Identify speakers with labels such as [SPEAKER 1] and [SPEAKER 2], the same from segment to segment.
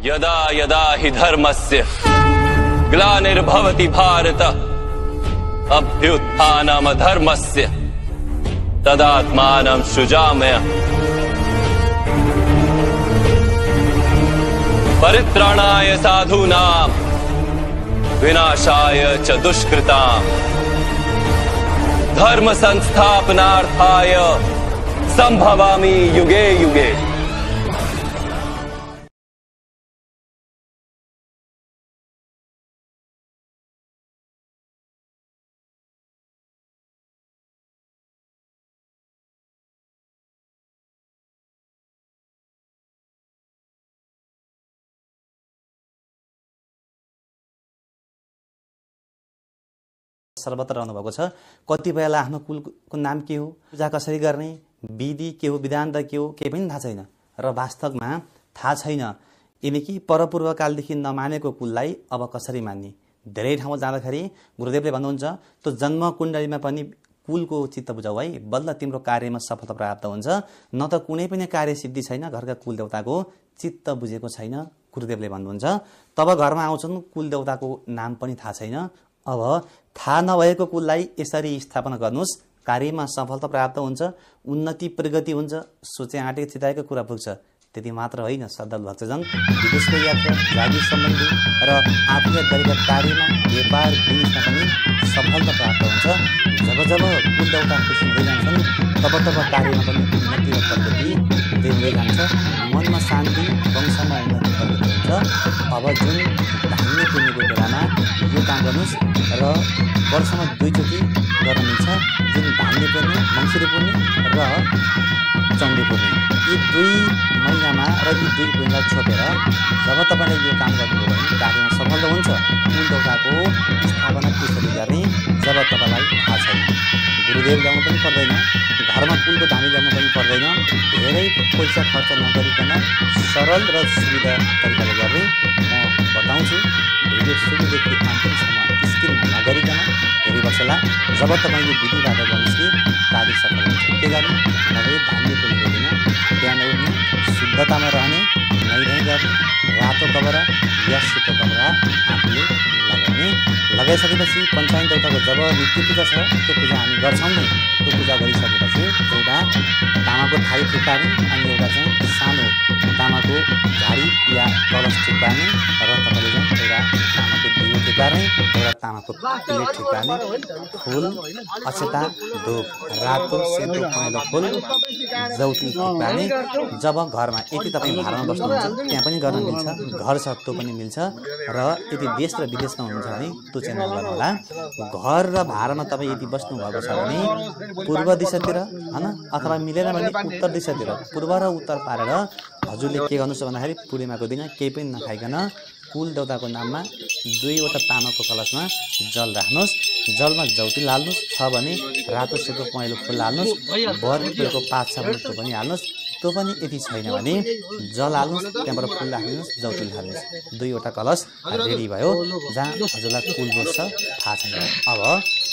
[SPEAKER 1] यदा यदा हि धर्मस्य ग्लानिर्भवति भारत अभ्युत्थानमधर्मस्य तदात्मानं सृजाम्यहम् परित्राणाय साधूनां विनाशाय च दुष्कृताम् धर्म संस्थापनार्थाय संभवामि युगे युगे।
[SPEAKER 2] सर्वत्र रहनु भएको छ। कतिपयलाई आफ्नो कुलको नाम के हो, पूजा कसरी गर्ने, विधि के हो, विधान के हो, केही पनि थाहा छैन र वास्तवमा थाहा छैन यिनी कि परपूर्वकालदेखि नमानेको कुललाई अब कसरी मान्ने। धेरै ठाउँमा जाँदाखेरि गुरुदेवले भन्नुहुन्छ त्यो जन्म कुण्डलीमा पनि कुलको चित्त बुझाऊ है, बल्ल तिम्रो कार्यमा सफलता प्राप्त हुन्छ। न त कुनै पनि कार्य सिद्धि छैन घरका कुल देवताको चित्त बुझेको छैन गुरुदेवले भन्नुहुन्छ। तब घरमा आउँछन् कुल देवताको नाम पनि थाहा छैन। अब थाहा नभएको कुललाई यसरी स्थापना गर्नुहोस्, कार्यमा सफलता प्राप्त हुन्छ, उन्नति प्रगति हुन्छ, सोचे आँटेको चिताएको कुरा पुग्छ। त्यति मात्र होइन श्रद्धालु भक्तजन, विदेशको यात्रा, जागिर सम्बन्धी र आफूले गरेका कार्यमा व्यापार बिजनेसमा पनि सफलता प्राप्त हुन्छ। जब जब कुल देवता खुसी हुँदै जान्छन् तब तब कार्यमा पनि उन्नति र प्रगति हुँदै जान्छ, मनमा शान्ति, वंशमा उन्नति प्रगति हुन्छ। अब जुन धान्य पुर्नेको बेलामा यो काम गर्नुहोस् र वर्षमा 2 चोटि गर्न मिल्छ। जुन धान्य पुर्ने, मङ्सिरे पुर्ने र चौँडे पुर्ने, यी 2 महिनामा र यी 2 महिनालाई छोपेर जब तपाईँले यो काम गर्नुभयो भने कार्यमा सफल हुन्छ। कुल देवताको स्थापना त्यसरी गर्ने जब तपाईँलाई थाहा छैन, गुरुदेव ल्याउनु पनि पर्दैन, घरमा कुलको धामी ल्याउनु पनि पर्दैन, धेरै पैसा खर्च नगरिकन सरल र सुविधा तरिकाले गर्ने म बताउँछु। भिडियो सुरुदेखि अन्तिमसम्म स्किप नगरिकन हेरिबस्ला। जब तपाईँले विधिबाट गर्नुहोस् कि कार्य सफल हुन्छ। के गर्ने नभए धान्य पनि दिँदैन, बिहान उठ्ने, शुद्धतामा रहने, नुहाइ गर्ने, रातो कपडा या सेतो कपडा आफूले लगाउने। लगाइसकेपछि पञ्चायत देवताको जब नित्य पूजा छ त्यो पूजा हामी गर्छौँ नै। त्यो पूजा गरिसकेपछि एउटा तामाको थाली ठिक्काने अनि एउटा चाहिँ सानो तामाको झाडी या कलश ठिक्काने र तपाईँले चाहिँ एउटा तामाको दियो ठिक्काने, एउटा तामाको प्लेट ठिक्काने, फुल, अक्षता, धूप, रातो सेतो पहेँलो फुल, जौती ठिक्काने। जब घरमा यदि तपाईँ भाडामा बस्नुहुन्छ त्यहाँ पनि गर्न मिल्छ, घर छ त्यो पनि मिल्छ, र यदि देश र विदेशमा हुनुहुन्छ भने त्यो चाहिँ नगर्नुहोला। घर र भाडामा तपाईँ यदि बस्नुभएको छ भने पूर्व दिशातिर होइन, अथवा मिलेन भने उत्तर दिशातिर पूर्व र उत्तर पारेर हजुरले के गर्नुहोस् भन्दाखेरि पूर्णिमाको दिन केही पनि नखाइकन कुल देवताको नाममा 2वटा तामाको कलशमा जल राख्नुहोस्। जलमा जौती हाल्नुहोस्, छ भने रातो सेतो पहेँलो फुल हाल्नुहोस्, बरफुलको पात छ भने त्यो पनि हाल्नुहोस्। त्यो पनि यदि छैन भने जल हाल्नुहोस्, त्यहाँबाट फुल राख्नुहोस्, जौती हाल्नुहोस्। 2वटा कलश रेडी भयो। जहाँ हजुरलाई कुल बस्छ थाहा छैन। अब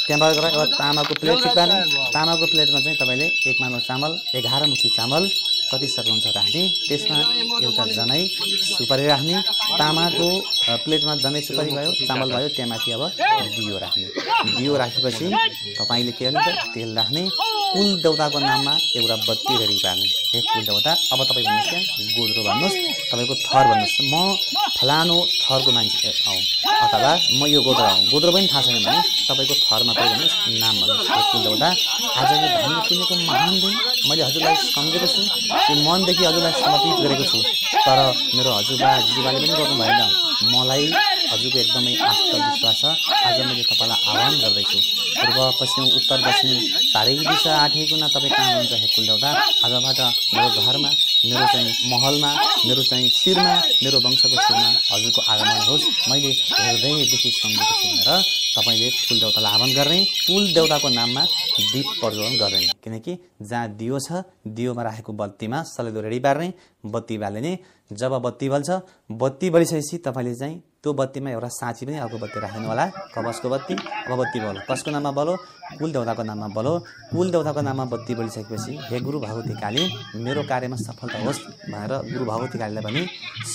[SPEAKER 2] त्यहाँबाट गएर एउटा तामाको प्लेट ठिक्काने। तामाको प्लेटमा चाहिँ तपाईँले 1 मानो चामल, 11 मुठी चामल कति सक्नुहुन्छ राख्ने, त्यसमा एउटा जनै सुपारी राख्ने। तामाको प्लेटमा जनै सुपारी भयो, चामल भयो, त्यहाँमाथि अब दियो राख्ने। दियो राखेपछि तपाईँले के गर्नु, तेल राख्ने। कुल देवताको नाममा एउटा बत्ती रेडी पार्ने। हे कुल देवता, अब तपाईँ भन्नुहोस् क्या गोद्रो भन्नुहोस्, तपाईँको थर भन्नुहोस्, म फलानो थरको मान्छे आउँ, अथवा म यो गोद्रो आउँ। गोद्रो पनि थाहा छैन भने तपाईँको थर मात्रै भन्नुहोस्, नाम भन्नुहोस्। हे कुल देवता, आज यो धान्य पुण्यको महान दिन मैले हजुरलाई सम्झेको छु, यो मनदेखि हजुरलाई समर्पित गरेको छु। तर मेरो हजुरबा जिजुबाले पनि गर्नु भएन, मलाई हजुरको एकदमै आस्था विश्वास छ। आज मैले तपाईँलाई आह्वान गर्दैछु, पूर्व पश्चिम उत्तर दक्षिण चारै दिशा आठेको तपाईँ कहाँ हुनुहुन्छ हे कुल देवता। आजबाट मेरो घरमा, मेरो चाहिँ महलमा, मेरो चाहिँ शिरमा, मेरो वंशको शिरमा हजुरको आगमन होस्। मैले हृदयदेखि सम्झेको छु भनेर तपाईँले कुल देउतालाई आह्वान गर्ने, कुल देउताको नाममा दीप प्रज्वलन गर्ने, किनकि जहाँ दियो छ दियोमा राखेको बत्तीमा सलेदो रेडी पार्ने, बत्ती बाल्ने। जब बत्ती बल्छ, बत्ती बलिसकेपछि तपाईँले चाहिँ त्यो बत्तीमा एउटा साँची पनि अर्को बत्ती राख्नु होला, कवचको बत्ती। अब बत्ती बलो, कसको नाममा बलो? कुल देउताको नाममा बलो। कुल देउताको नाममा बत्ती बलिसकेपछि हे गुरु भगवती काली मेरो कार्यमा सफलता होस् भनेर गुरु भगवती कालीलाई पनि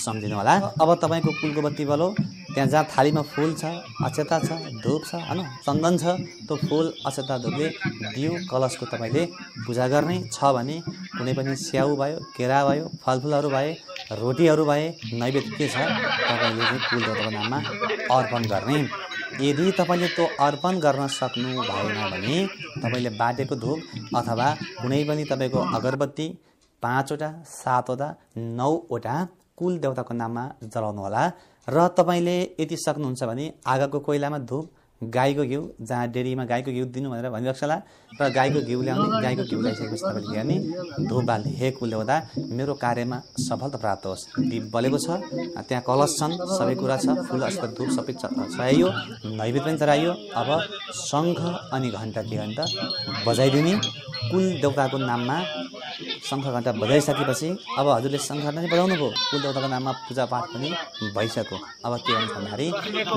[SPEAKER 2] सम्झिनु होला। अब तपाईँको कुलको बत्ती बलो, त्यहाँ जहाँ थालीमा फुल छ, अक्षता छ, धूप छ, होइन चन्दन छ, त्यो फुल अक्षता धूपले दियो कलशको तपाईँले पूजा गर्ने छ भने कुनै पनि स्याउ भयो, केरा भयो, फलफुलहरू भए, रोटीहरू भए, नैवेद्य के छ तपाईँले चाहिँ कुल देउताको नाममा अर्पण गर्ने। यदि तपाईँले त्यो अर्पण गर्न सक्नु भएन भने तपाईँले बाटेको धूप अथवा कुनै पनि तपाईँको अगरबत्ती 5 वटा 7 वटा 9 वटा कुल देउताको नाममा जलाउनु होला। र तपाईँले यति सक्नुहुन्छ भने आगोको कोइलामा धूप, गाईको घिउ, जहाँ डेरीमा गाईको घिउ दिनु भनेर भनिरहेको छ, र गाईको घिउ ल्याउने, गाईको घिउ ल्याइसकेपछि तपाईँले के गर्ने? धूप बाल्ने, हे कुल देउता मेरो कार्यमा सफलता प्राप्त होस्। दीप बलेको छ, त्यहाँ कलश छन्, सबै कुरा छ, फुल अष्ट धूप सबै चढाइयो, नैवेद्य पनि चढाइयो। अब शङ्ख अनि घण्टा के घण्टा बजाइदिने कुल देउताको नाममा। शङ्ख घण्टा बजाइसकेपछि अब हजुरले शङ्ख घण्टा पनि बजाउनु भयो, कुल देउताको नाममा पूजापाठ पनि भइसक्यो। अब के हुन्छ भन्दाखेरि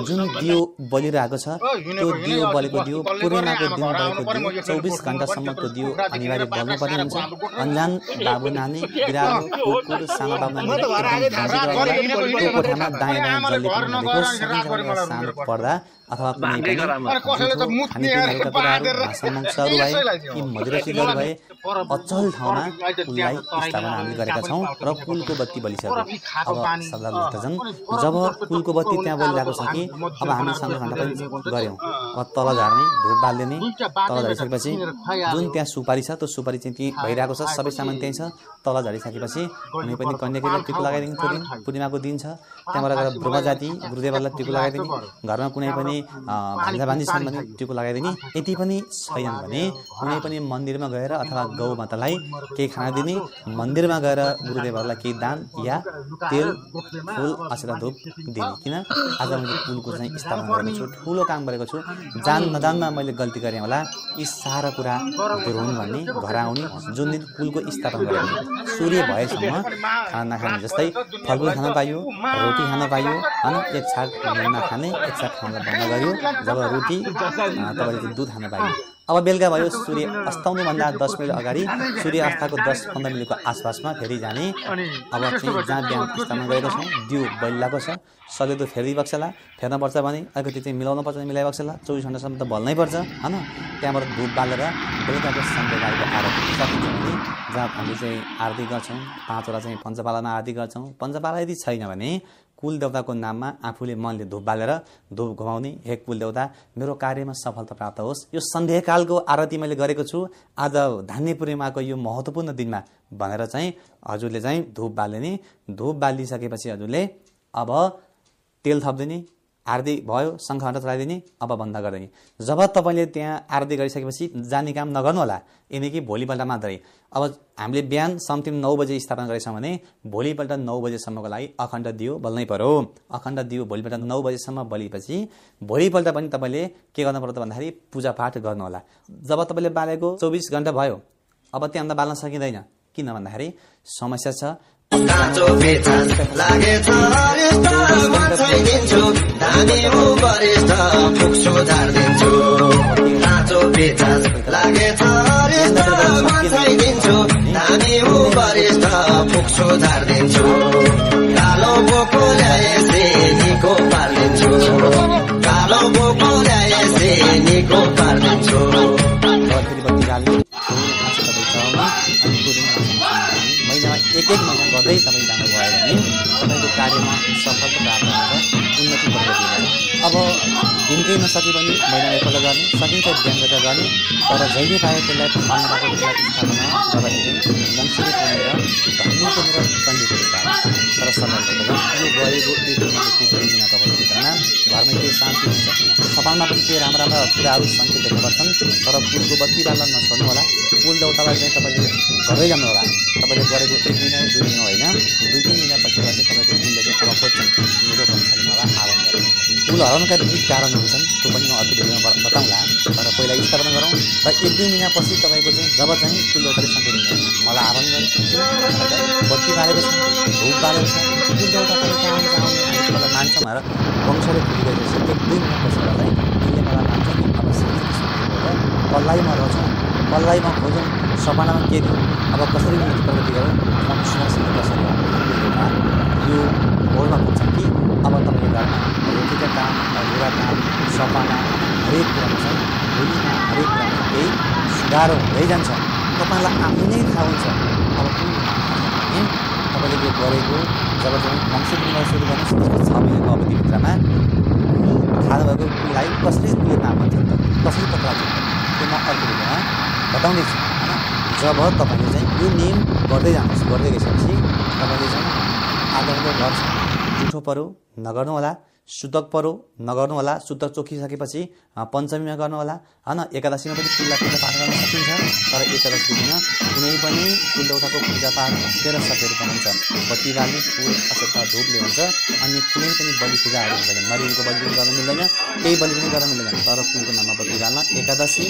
[SPEAKER 2] जुन दियो बलिरहेको छ त्यो दियो बलेको दियो पूर्णिमाको दिन बलेको दियो 24 घण्टासम्म त्यो दियो अनिवार्य बल्नुपर्ने हुन्छ। अन्जान बाबु नानी, बिरालो, कुकुर, सानो बाबु नानी त्यो कोठामा दायाँ दायाँ जल्दी गरेको सानो पर्दा अथवा कुनै पनि खानेपिनाहरूका कुराहरू, माछा-मांसहरू भए कि मदिरा चिजहरू भए अचल ठाउँमा कुललाई स्थापना हामीले गरेका छौँ र कुलको बत्ती बलिसक्यो। अब श्रद्धालु भक्तजन, जब कुलको बत्ती त्यहाँ बलिरहेको छ कि अब हामी शङ्ख घण्टा पनि गऱ्यौँ। अब तल झार्ने, धुप बालिदिने, तल झरिसकेपछि जुन त्यहाँ सुपारी छ त्यो सुपारी चाहिँ त्यहीँ भइरहेको छ, सबै सामान त्यहीँ छ। तल झरिसकेपछि कुनै पनि कन्याकेटीलाई टिको लगाइदिने, त्यो दिन पूर्णिमाको दिन छ, त्यहाँबाट गएर ब्रह्म जाति गुरुदेवहरूलाई टिको लगाइदिने, घरमा कुनै पनि भान्जा भान्जी छन् भने टिको लगाइदिने। यति पनि छैन भने कुनै पनि मन्दिरमा गएर अथवा गौ मातालाई केही खाना दिने, मन्दिरमा गएर गुरुदेवहरूलाई केही दान या तेल, फुल, अक्षता, धूप दिने। किन आज मैले कुलको चाहिँ स्थापना गरेको छु, ठुलो काम गरेको छु, जान नजानमा मैले गल्ती गरेँ होला, यी सारा कुरा दूर हुन् भन्ने, घर आउने। जुन दिन कुलको स्थापना गरेको सूर्य भएसम्म खाना नखाने, जस्तै फलफुल खान पाइयो, रोटी खान पाइयो, होइन, एक छाक नखाने, एक छाक खान बन्द गर्यो। जब रोटी तपाईँले चाहिँ दुध खान पाइयो। अब बेलुका भयो, सूर्य अस्ताउनुभन्दा 10 मिनट अगाडि, सूर्य अस्ताको 10-15 मिनटको आसपासमा फेरि जाने। अब चाहिँ जहाँ बिहान स्थापना गरेको छौँ दियो बलिरहेको छ, सधैँ त फेरिबक्छ होला, फेर्नुपर्छ भने अलिकति चाहिँ मिलाउनु पर्छ भने मिलाइबक्छ होला, 24 घण्टासम्म त बल्नै पर्छ, होइन। त्यहाँबाट धुप बालेर बेलुकाको सन्ध्याको आरती सकिन्छ भने जहाँ हामीले चाहिँ आरती गर्छौँ, 5 वटा चाहिँ पञ्चपालामा आरती गर्छौँ। पञ्चपाला यदि छैन भने कुल देउताको नाममा आफूले मनले धुप बालेर धुप घुमाउने, हे कुल देउता मेरो कार्यमा सफलता प्राप्त होस्। यो सन्ध्याकालको आरती मैले गरेको छु आज धान्य पूर्णिमाको यो महत्त्वपूर्ण दिनमा भनेर चाहिँ हजुरले चाहिँ धुप बाल्ने। धुप बालिसकेपछि हजुरले अब तेल थपिदिने, आरती भयो, शङ्ख घण्टा चलाइदिने, अब बन्द गरिदिने। जब तपाईँले त्यहाँ आरती गरिसकेपछि जाने काम नगर्नु होला, यिनी कि भोलिपल्ट मात्रै। अब हामीले बिहान समथिङ 9 बजे स्थापना गरेछौँ भने भोलिपल्ट 9 बजेसम्मको लागि अखण्ड दियो बल्नै पर्यो। अखण्ड दियो भोलिपल्ट 9 बजेसम्म बलेपछि भोलिपल्ट पनि तपाईँले के गर्नु पर्यो त भन्दाखेरि पूजापाठ गर्नु होला। जब तपाईँले बालेको 24 घण्टा भयो, अब त्यहाँभन्दा बाल्न सकिँदैन। किन भन्दाखेरि समस्या छ,
[SPEAKER 3] काँचो पेचास लागेछ अरिष्ट म छैदिन्छु, धामी म वरिष्ठ पुग्छु झारिदिन्छु। काँचो पेचास लागेछ अरिष्ट म छैदिन्छु, धामी म वरिष्ठ पुग्छु झारिदिन्छु। कालो बोको ल्याएसे निको पारिदिन्छु, कालो बोको ल्याएसे निको पारिदिन्छु।
[SPEAKER 2] महिनामा एक महिना गर्दै तपाईँ जानुभयो भने तपाईँको कार्यमा सफलता प्राप्त हुन्छ, उन्नति प्रगति हुन्छ। अब दिनकै नसके पनि महिनामा एकपल्ट गर्ने, सकिन्छ बिहानबाट गर्ने, तर जहिले पाए त्यसलाई अन्नदाको स्थापना गर्दाखेरि मङ्सिरे पुगेर धन्य पुगेर चण्डीपुर पाए। तर सफल यो गरेको एक महिना तपाईँको भित्रमा घरमा केही शान्ति हुन्छ, कपालमा पनि केही राम्रा राम्रा कुराहरू सङ्केत देख्न पर्छन्। तर पुलको बत्ती बाल्न नछोड्नु होला, पुल देउतालाई चाहिँ तपाईँले गर्दै जानु होला। तपाईँले गरेको 1 महिना 2 महिना होइन, 2-3 महिनापछि चाहिँ तपाईँको पुलले चाहिँ अब खोज्छन्, मेरो भन्साले मलाई आह्वान गर्नु। पुल हराउनुका विविध कारणहरू छन्, त्यो पनि म अर्को भिडियोमा बताउँला। तर पहिला स्थापना गरौँ र 1-2 महिनापछि तपाईँको चाहिँ जब चाहिँ कुल देउताले सङ्केत दिन्छ मलाई आह्वान गर्नु बत्ती बालेको छ धुप बालेको छ कुल देउता तपाईँ कहाँ हुन्छ आउने मलाई मान्छौँ भनेर वंशले खुलिरहेको छ 1-2 महिनापछि चाहिँ त्यसले मलाई मान्छ कि अब कल्लाइमा रहन्छौँ कल्लाइमा खोजौँ सपनामा के दिउँ अब कसरी प्रगति गरौँ म विश्वासले कसरी यो होडमा पुग्छ कि अब तपाईँको घरमा रोटीका काम अधुरा काम सपना हरेक कुरामा चाहिँ भोलिमा हरेक कुरामा केही सुधार हुँदै जान्छ तपाईँलाई आफै नै थाहा हुन्छ अब कुन तपाईँले यो गरेको जब चाहिँ वंशवृद्धिमा सुरु गर्नुहोस् त्यसको 6 महिनाको अवधिभित्रमा थाहा भएको कुरालाई कसरी कुले नाम भन्छ त कसरी पक्राउँछ त्यो म अर्को भिडियोमा बताउनेछु होइन। जब तपाईँले चाहिँ यो नियम गर्दै जानुहोस् गर्दै गएपछि तपाईँले चाहिँ आदरको घर छ जुठो पऱ्यो नगर्नु होला सुतक पऱ्यो नगर्नु होला सुतक चोखिसकेपछि पञ्चमीमा गर्नु होला होइन। एकादशीमा पनि कुललाई पूजापाठ गर्न सकिन्छ तर एकादशी दिन कुनै पनि कुलदेउताको पूजापाठ भक्तेर सकेर बनाउँछ बत्ती बाल्ने फुल अक्षता धुपले हुन्छ अनि कुनै पनि बलि पूजाहरू हुँदैन नरिवलको बलि पनि गर्न मिल्दैन केही बलि पनि गर्न मिल्दैन तर कुलको नाममा बत्ती बाल्न एकादशी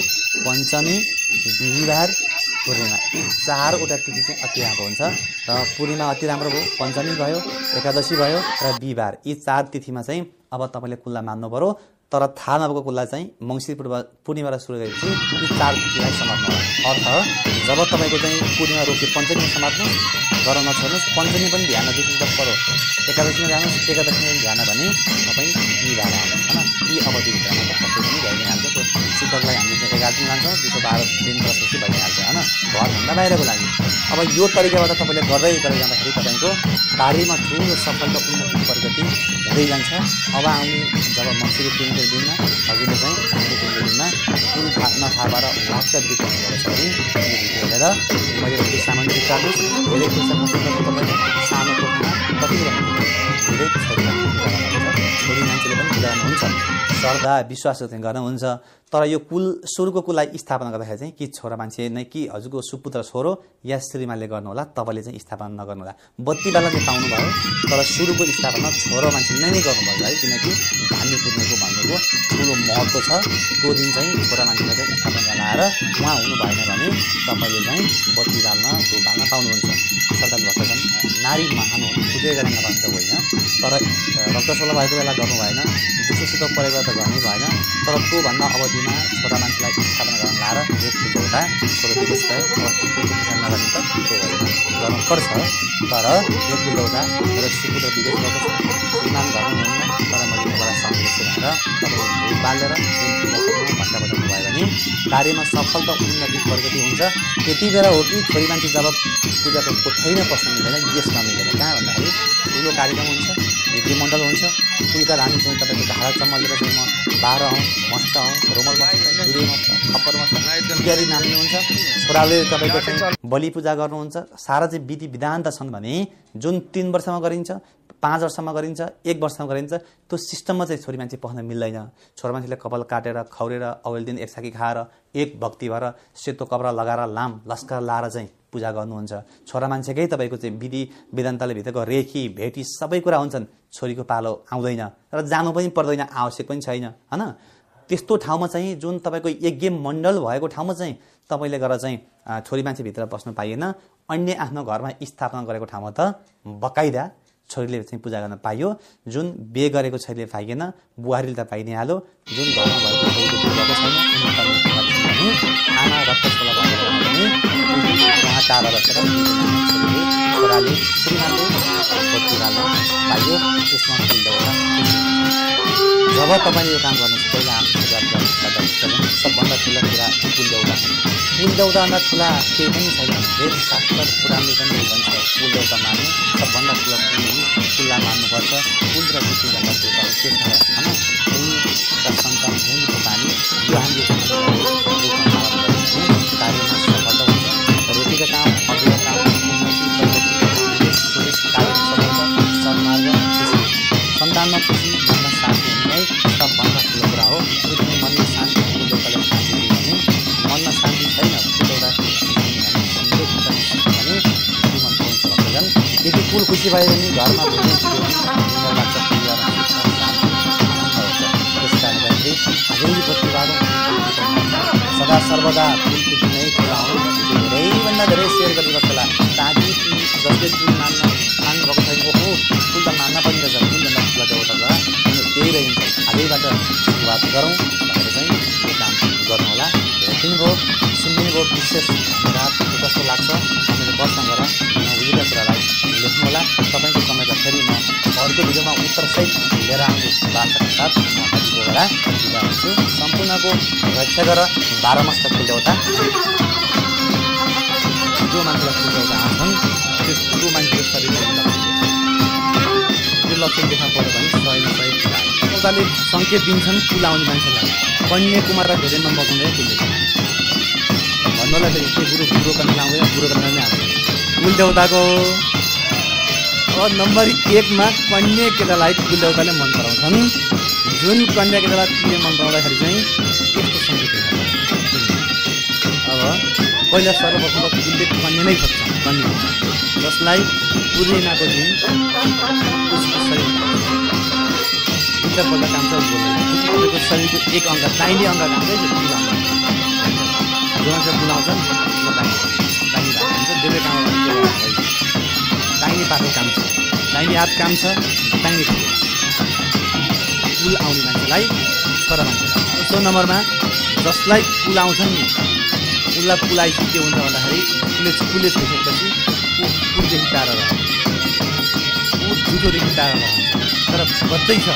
[SPEAKER 2] पञ्चमी बिहिबार पूर्णिमा यी 4वटा तिथि चाहिँ अति राम्रो हुन्छ र पूर्णिमा अति राम्रो भयो पञ्चमी भयो एकादशी भयो र बिहिबार यी 4 तिथिमा चाहिँ अब तपाईँले कुललाई मान्नु पर्यो तर थाहा नभएको कुललाई चाहिँ मङ्सिर पूर्णिमा सुरु गरेपछि यी 4 तिथिलाई समात्नु अर्थ जब तपाईँको चाहिँ पूर्णिमा रोक्यो पञ्चमीमा समात्नु गर्न नछोड्नुहोस् पञ्चमी पनि ध्यान दिनु पर्यो एकादशीमा जानुहोस् एकादशीमा ध्यान भने तपाईँ बिहिबार आउनुहोस् होइन। यी अवधिभित्रमा सबै पनि भइहाल्छ त्यो सुतकलाई हामीले चाहिँ 11 दिन लान्छौँ दुईको 12 दिन त्यसपछि भइहाल्छ होइन घरभन्दा बाहिरको लागि। अब यो तरिकाबाट तपाईँले गर्दै जाँदाखेरि तपाईँको कार्यमा ठुलो सफलता उन्नति प्रगति हुँदै जान्छ। अब आउने जब मङ्सिर पूर्णिमाको दिनमा हजुरले चाहिँ मङ्सिर पूर्णिमाको दिनमा कुल नथाबाट वाक्क बिताउनु भएको छ भने यो भिडियो हेरेर मैले त्यो सामान बिचार्नुहोस् धेरै पैसा तपाईँले सानो कोठामा कति धेरै छोरी मान्छेले पनि पूजा गर्नुहुन्छ श्रद्धा विश्वास गर्नुहुन्छ तर यो कुल सुरुको कुललाई स्थापना गर्दाखेरि चाहिँ कि छोरा मान्छे नै कि हजुरको सुपुत्र छोरो या श्रीमानले गर्नु होला तपाईँले चाहिँ स्थापना नगर्नु होला बत्ती बाल्न चाहिँ पाउनुभयो तर सुरुको स्थापना छोरो मान्छेले नै गर्नुभयो है किनकि धान्य कुद्नेको भन्नेको ठुलो महत्त्व छ त्यो दिन चाहिँ छोरा मान्छेलाई चाहिँ स्थापना लाएर उहाँ हुनु भएन भने तपाईँले चाहिँ बत्ती बाल्न त्यो बाल्न पाउनुहुन्छ। श्रद्धा भक्तजन नारी महान हुनु पूजै गर्न नपाउँछ होइन तर रक्तशोला भएको बेला गर्नु भएन विशेषित परेको त गर्नै भएन तर त्योभन्दा अवधिमा छोरा मान्छेलाई स्थापना गर्न लाएर यो कुलदेउता छोरो विदेश गयो नगर्ने त त्यो होइन गर्नुपर्छ तर यो कुलदेउता मेरो सुपुत्र विदेश गएको छ श्रीमान घरमा हुनुहुन्न तर मैले तपाईँलाई सम्झेछु भनेर तपाईँले भोट बालेर भट्टा बजाउनु भयो भने कार्यमा सफलता उन्नति प्रगति हुन्छ। त्यति बेला हो कि छोरी मान्छे जब पूजाको कोठैमा पस्न मिल्दैन यसमा मिल्दैन कहाँ भन्दाखेरि ठुलो कार्यक्रम हुन्छ यज्ञ मण्डल हुन्छ कुलका रानी चाहिँ तपाईँको धारा चम्मलेर चाहिँ म 12 हौँ मस्त हौँ रोमल मस्त दुधे मस्त खप्पर मस्त इत्यादि नाम्नुहुन्छ छोराले तपाईँको चाहिँ बलि पूजा गर्नुहुन्छ सारा चाहिँ विधि विधान त छन् भने जुन 3 वर्षमा गरिन्छ 5 वर्षमा गरिन्छ 1 वर्षमा गरिन्छ त्यो सिस्टममा चाहिँ छोरी मान्छे पस्न मिल्दैन। छोरा मान्छेले कपाल काटेर खौरेर अघिल्लो दिन एक साकी खाएर एक भक्ति भएर सेतो कपडा लगाएर लाम लस्कर लाएर चाहिँ पूजा गर्नुहुन्छ। छोरा मान्छेकै तपाईँको चाहिँ विधि वेदान्तले भित्रको रेखी भेटी सबै कुरा हुन्छन् छोरीको पालो आउँदैन र जानु पनि पर्दैन आवश्यक पनि छैन होइन। त्यस्तो ठाउँमा चाहिँ जुन तपाईँको यज्ञ मण्डल भएको ठाउँमा चाहिँ तपाईँले गरेर चाहिँ छोरी मान्छे भित्र बस्नु पाइएन अन्य आफ्नो घरमा स्थापना गरेको ठाउँमा त बकाइदा छोरीले चाहिँ पूजा गर्न पाइयो जुन बिहे गरेको छोरीले पाइएन बुहारीले त पाइ नै हाल्यो जुन घरमा भएको छोरीले पूजाको छैन आमा रक्तशोला भएको भने उहाँ टाढा बसेर छोराले श्रीमानले बत्ती बाल्न पाइयो त्यसमा कुलदेउता जब तपाईँले यो काम गर्नुहोस् पहिला सबभन्दा ठुलो कुरा कुलदेउता कुलदेउताभन्दा ठुला केही पनि छैन वेद शास्त्र पुराणले पनि भन्छ कुलदेउता मान्नु सबभन्दा ठुलो कुललाई मान्नुपर्छ कुल र कुलभन्दा ठुलो के छ होइन कुल र सन्तान मुनिको पानी यो हामीले कार्यमा सफलता हुन्छ रोटीका काम अघिल्लो काम सन्मार्ग सन्तानमा खुसी मनमा शान्ति हुने सबभन्दा ठुलो कुरा हो किनकि मनमा शान्ति कुलदेउताले शान्ति दियो भने मनमा शान्ति छैन कुलदेउता यदि कुल खुसी भयो भने घरमा लाग्छ त्यस कारणले सर्वदा कुलको कुनै कुरा धेरैभन्दा धेरै सेयर गरिरहेको होला ताकि जसले कुल मान्नु भएको छैन ओहो कुल त मान्न पनि रहेछ कुलभन्दा ठुला देवता अनि त्यही रहन्छ आजैबाट सुरुवात गरौँ भनेर चाहिँ यो काम गर्नुहोला। तिमीको सुन्नुभयो विशेष धन्यवाद। कस्तो लाग्छ हामीले प्रश्न गरेर नबुझेका कुरालाई लेख्नुहोला। तपाईँको कमेन्टलाई फेरि म अर्को भिडियोमा उत्तरसहित लिएर आउने बाचाका साथ म अघिबाट बिदा हुन्छु। सम्पूर्णको रक्षा गर 12 मस्तक कुल देवता। जो मान्छेलाई कुल देवता आउँछन् त्यो मान्छेको शरीरमा त्यो लक्षण देख्न पऱ्यो भने 100 देवताले सङ्केत दिन्छन् कुल आउने मान्छेलाई। कन्याकुमार र धेरै नम्बर बगाउँदै कुल भन्नुलाई फेरि के गुरु कन्या आउँदैन गुरु कन्या नै आउँछ कुल देवताको नम्बर 1 मा कन्या केटालाई कुल देवताले मन पराउँछन्। जुन कन्या केटालाई कुलले मन पराउँदाखेरि चाहिँ यस्तो सङ्केत अब पहिला सर्वप्रथम कुलले कन्या नै खोज्छ। कन्या जसलाई पूर्णिमाको दिन उसको शरीर भित्रपल्ट काम छ बोल्ने शरीरको एक अङ्ग दाहिने अङ्ग काम चाहिँ कुल अङ्ग जो मान्छे कुलाउँछन् दाहिने हात काम छ देब्रे काम दाहिने पाखो काम छ दाहिने हात काम छ दाहिने कुल आउने मान्छेलाई छोरा मान्छेलाई। दोस्रो नम्बरमा जसलाई कुल आउँछन् नि उसलाई कुलाएपछि के हुन्छ भन्दाखेरि कुलले छोइसकेपछि कुलदेखि टाढा रहन्छ ऊ झुटोदेखि टाढा रहन्छ तर बच्चै छ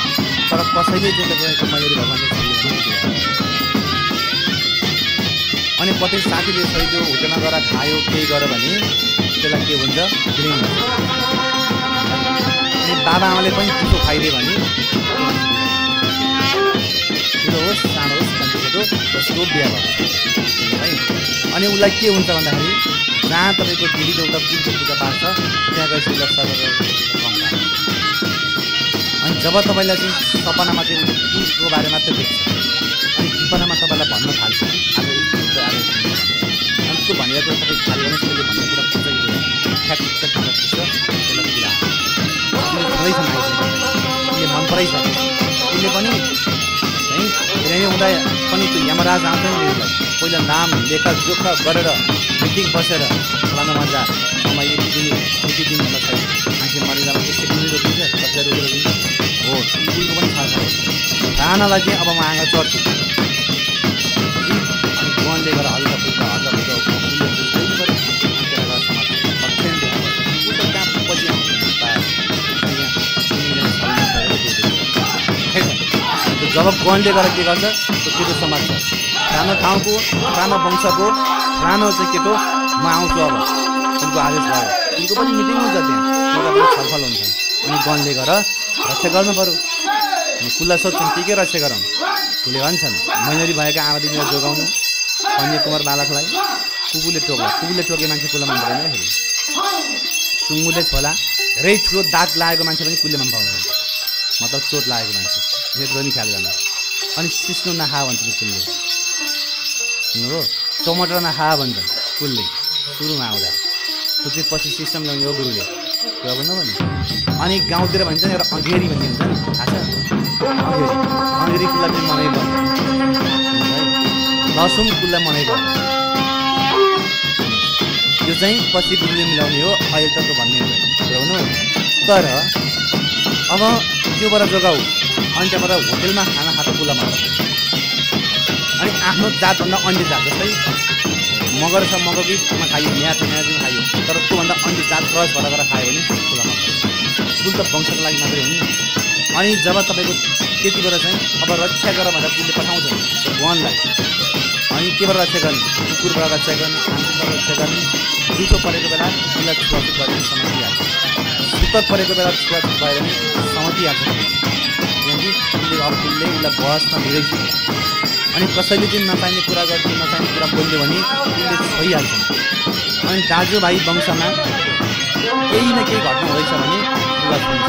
[SPEAKER 2] तर कसैले चाहिँ तपाईँको मयूरी भगवान्ले छोडिदिनु अनि कतै साथीले छोइदियो होटेलमा गएर खायो केही गर्यो भने त्यसलाई के हुन्छ ड्रिङ अनि बाबा आमाले पनि चिसो खाइदियो भने ठुलो होस् सानो होस् कन्टिनेटो जसको बिहा भएको है। अनि उसलाई के हुन्छ भन्दाखेरि जहाँ तपाईँको देवी देउता कुलको पूजा पाठ छ त्यहाँ गएपछि उसलाई सर्व अनि जब तपाईँलाई चाहिँ सपनामा चाहिँ कुलको बारे मात्रै देख्छ अनि सपनामा तपाईँलाई भन्न थाल्छ आज अनि त्यो भनेर तपाईँ खाली गर्नुहोस् त्यसले भन्ने कुरा पुग्छ कि ठ्याक्क पुग्छ त्यसलाई कुरा छोड्दैछ उसले मन पराइछ उसले पनि है धेरै हुँदा पनि त्यो यमराज आउँछ नि उसलाई पहिला नाम लेखा जोखा गरेर मिटिङ बसेर फलाना मजा समय यति दिन भन्दा छैन मान्छे मरिँदा त्यसै पनि रोकिन्छ कसलाई रोकिन्छ हो कुलको पनि थाहा छ राणालाई चाहिँ अब म आँगा चढ्छु अनि गनले गरेर हल्का फुल्का जब गनले गरेर के गर्छ त्यो केटो समाज छ सानो ठाउँको सानो वंशको सानो चाहिँ केटो म आउँछु अब उनको आदेश भयो उनको पनि मिटिङ हुन्छ त्यहाँ छलफल हुन्छ अनि गनले गरेर रक्षा गर्नु पऱ्यो अनि कुललाई सोध्छन् के रक्षा गरौँ कुलले भन्छन् मैनरी भएका आमा दिदीलाई जोगाउनु कन्याकुमार बालकलाई कुकुरले टोके मान्छे कुललाई मन पराएन फेरि सुँगुरले छोला धेरै ठुलो दाग लागेको मान्छे पनि कुलले मन पाउँदैन मतलब चोट लागेको मान्छे यो पनि ख्याल गर्नु। अनि सिस्नो नखा भन्छन् कुलले हो टमाटर नखा भन्छन् कुलले सुरुमा आउँदा त्यो चाहिँ पछि सिस्टम ल्याउने हो गुरुले त्यो भन्नु भने अनि गाउँतिर भन्छ नि एउटा अँधेरी भन्ने हुन्छ नि थाहा छ अँधेरी कुललाई पनि मनै पर्छ लसुन कुललाई मनै पर्छ यो चाहिँ पछि गुरुले मिलाउने हो अहिले त भन्ने हुन्छ त्यो भन्नु तर अब त्योबाट जोगाऊ अनि त्यहाँबाट होटेलमा खाना खाएको कुला मात्र अनि आफ्नो जातभन्दा अन्य जात जस्तै मगर छ मगरकीमा खायो न्याचमा खायो तर त्योभन्दा अन्य जात क्रस भएर खायो भने कुला मात्र कुल त वंशको लागि मात्रै हो नि। अनि जब तपाईँको त्यतिबाट चाहिँ अब रक्षा गर भनेर कुलले पठाउँछ वनलाई अनि केबाट रक्षा गर्ने कुकुरबाट रक्षा गर्ने खानपिनबाट रक्षा गर्ने जुठो परेको बेला उसलाई छुवाछुत गर्ने समतिहाल्छ सुतक परेको बेला छुवाछुत भएर पनि समतिहाल्छ किनकि अब कुलले उसलाई बहसमा लिँदैछ अनि कसैले चाहिँ नचाहिने कुरा गर्छ नचाहिने कुरा बोल्यो भने उसले छोइहाल्छ। अनि दाजुभाइ वंशमा केही न केही घटना हुँदैछ भने उसलाई छोड्छ।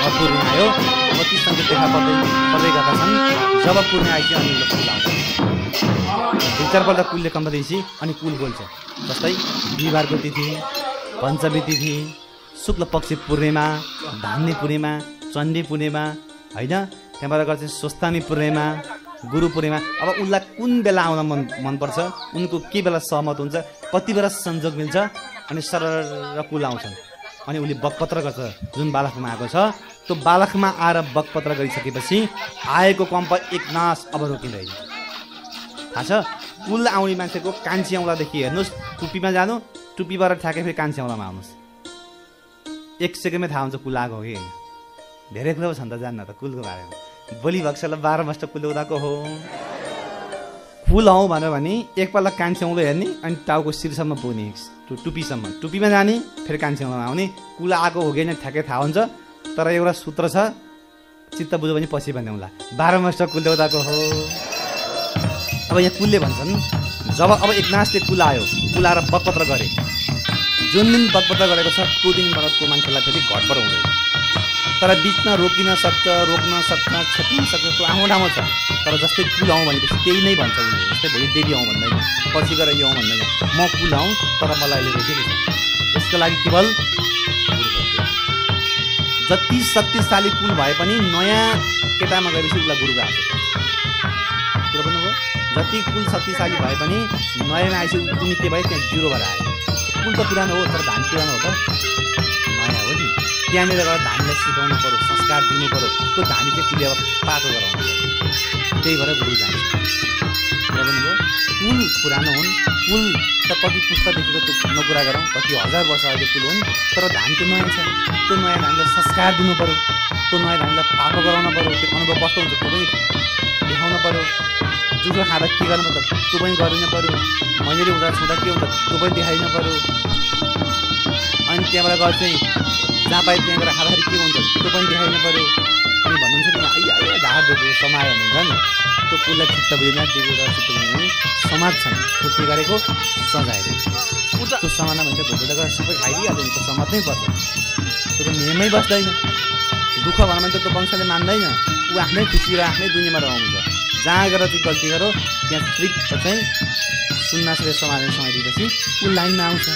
[SPEAKER 2] अब पूर्णिमा आयो कति सङ्केत देखा पर्दै गएका छन् जब पूर्णिमा आइसक्यो अनि उसले कुल आउँछ दुई चारपल्ट कुलले कम्पदैछ अनि कुल बोल्छ जस्तै बिहिबारको तिथि पञ्चमी तिथि शुक्ल पक्ष पूर्णिमा धान्ने पूर्णिमा चण्डी पूर्णिमा होइन त्यहाँबाट गर्छ स्वस्थानी पूर्णिमा गुरु पूर्णिमा अब उसलाई कुन बेला आउन मनपर्छ, उनको के बेला सहमत हुन्छ, कति बेला संजोग मिल्छ, अनि सरर कुल आउँछन्। अनि उसले बकपत्र गर्छ। जुन बालकमा आएको छ त्यो बालकमा आएर बकपत्र गरिसकेपछि आएको कम्प एकनास अब रोकिँदैन। थाहा छ, कुल आउने मान्छेको कान्छी औँलादेखि हेर्नुहोस्, टुप्पीमा जानु, टुप्पीबाट ठ्याके फेरि कान्छी औँलामा आउनुहोस्, 1 सेकेन्डमै थाहा हुन्छ कुल आएको हो कि होइन। धेरै कुरा छ नि त जान्न त कुलको बारेमा। बोली भक्सलाई 12 मस्ट कुल उदाको हो। कुल हौ भन्यो भने एकपल्ट कान्छी औँलो हेर्ने, अनि टाउको शिरसम्म पुग्ने, टुप्पीसम्म, टुप्पीमा जाने फेरि कान्छी औँलामा आउने। कुल आएको हो कि होइन ठ्याक्कै थाहा हुन्छ। तर एउटा सूत्र छ, चित्त बुझ्यो भने पछि भन्ने होला, 12 मस्ट कुल देउताको हो। अब यहाँ कुलले भन्छन् जब अब एकनासले कुल आयो, कुल आएर बकपत्र गरे, जुन दिन बकपत्र गरेको छ त्यो दिनबाट त्यो मान्छेलाई फेरि घटबड हुँदैन। तर बिचमा रोकिन सक्छ, रोक्न सक्छ, छेक्न सक्छ, त्यो आउँ ठाउँमा छ। तर जस्तै कुल आउँ भनेपछि त्यही नै भन्छ उसले। जस्तै भोलि देवी आउँ भन्दैन, पछि गएर यो आउँ भन्दैन, म कुल आउँ तर मलाई अहिले रोकेको छ। यसको लागि केवल जति शक्तिशाली कुल भए पनि नयाँ केटामा गएपछि उसलाई गुरुको आवश्यकता छ। कुरो भन्नुभयो, जति कुल शक्तिशाली भए पनि नयाँमा आएपछि उनी के भयो, त्यहाँ 0 भएर आयो। कुल त पुरानो हो तर धान पुरानो हो त, नयाँ हो नि। त्यहाँनिर गएर धानीलाई सिकाउनु पऱ्यो, संस्कार दिनु पऱ्यो, त्यो धानी चाहिँ कुले अब पाको गराउनु पऱ्यो। त्यही भएर गुरु जान्छ। भन्नुभयो कुल पुरानो हुन्, कुल त कति पुस्तादेखिको त्यो नकुरा गरौँ, कति हजार वर्ष अहिले कुल हुन्, तर धान त्यो नयाँ छ। त्यो नयाँ धानलाई संस्कार दिनु पऱ्यो, त्यो नयाँ धानलाई पाको गराउनु पऱ्यो। त्यो अनुभव कस्तो हुन्छ त्यो पनि देखाउनु पऱ्यो। जुठो खाँदा के गर्नु पर्छ त्यो पनि गरिनु पऱ्यो। मैले हुँदा छुँदा के हुन्छ त्यो पनि देखाइनु पऱ्यो। अनि त्यहाँबाट गएर चाहिँ जहाँ पाए त्यहाँ गएर खाँदाखेरि के हुन्छ त्यो पनि देखाइनु पऱ्यो। अनि भन्नुहुन्छ नि आइया ढाड दिएको समाज भन्नुहुन्छ नि, त्यो कुललाई चित्त बुझेन, दिएको र चित्त बुझेन समाज छन्, त्यो के गरेको सजाएर त्यो समाजमा भन्छ भोलिपल्ट गएर सबै खाइदिइहाल्यो नि, त्यो समाज नै पर्छ। त्यो त नियमै बस्दैन। दुःख भन्यो भने त त्यो वंशले मान्दैन, ऊ आफ्नै खुसी र आफ्नै दुनियाँमा रहन्छ। जहाँ गएर चाहिँ गल्ती गरो त्यहाँ ट्रिक चाहिँ सुन्नासले समाइदिएपछि ऊ लाइनमा आउँछ।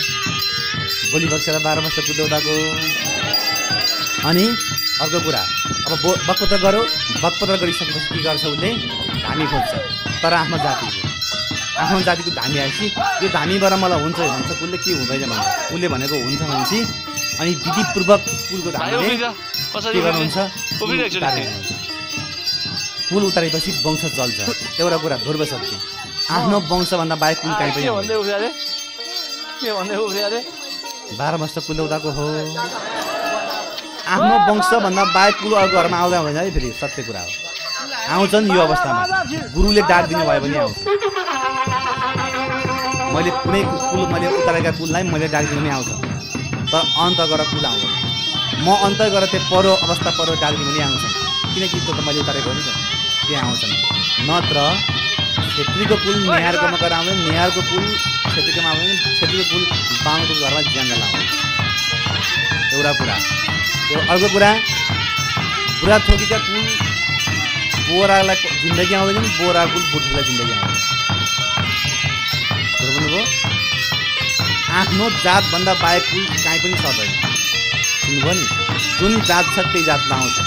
[SPEAKER 2] भोलि बक्सेर 12 वर्ष कुदेउताको। अनि अर्को कुरा, अब बकपत्र गरो, बकपत्र गरिसकेपछि के गर्छ उसले, धामी खोज्छ। तर आफ्नो जातिको धामी आएपछि यो धामीबाट मलाई हुन्छ भन्छ, कुलले के हुँदैन भन्छ। उसले भनेको हुन्छ भनेपछि अनि विधिपूर्वक कुलको धामीले के गर्नुहुन्छ, कुल उतारेपछि वंश चल्छ। एउटा कुरा ध्रुव सत्य, आफ्नो वंशभन्दा बाहेक कुल काहीँ पनि 12 वर्ष कुल देउताको हो। आफ्नो वंशभन्दा बाहेक कुल अरू घरमा आउँदा हुँदैन है, फेरि सत्य कुरा हो। आउँछन् यो अवस्थामा, गुरुले डाक दिनुभयो भने आउँछ। मैले कुनै कुल मैले उतारेका कुललाई मैले डाक दिनु नै आउँछ, तर अन्त गरेर कुल आउँदैन। म अन्त गरेर त्यो परो अवस्था परो डाक दिनु नै आउँछ, किनकि त्यो त मैले उतारेको हो नि त, त्यहाँ आउँछन्। नत्र छेत्रीको कुल नेहारकोमा गएर आउँदैन, नेहारको कुल छेत्रीकोमा आउँदैन, छेत्रीको कुल बाहुनको घरमा ज्यान आउँदैन। एउटा कुरा। अर्को कुरा, बुढा थोकीका कुल बोरालाई जिन्दगी आउँदैन, बोरा कुल बुढीलाई जिन्दगी आउँदैन। भन्नुभयो आफ्नो जातभन्दा बाहेक कुल काहीँ पनि सर्दैन। सुन्नुभयो नि, जुन जात छ त्यही जातमा आउँछ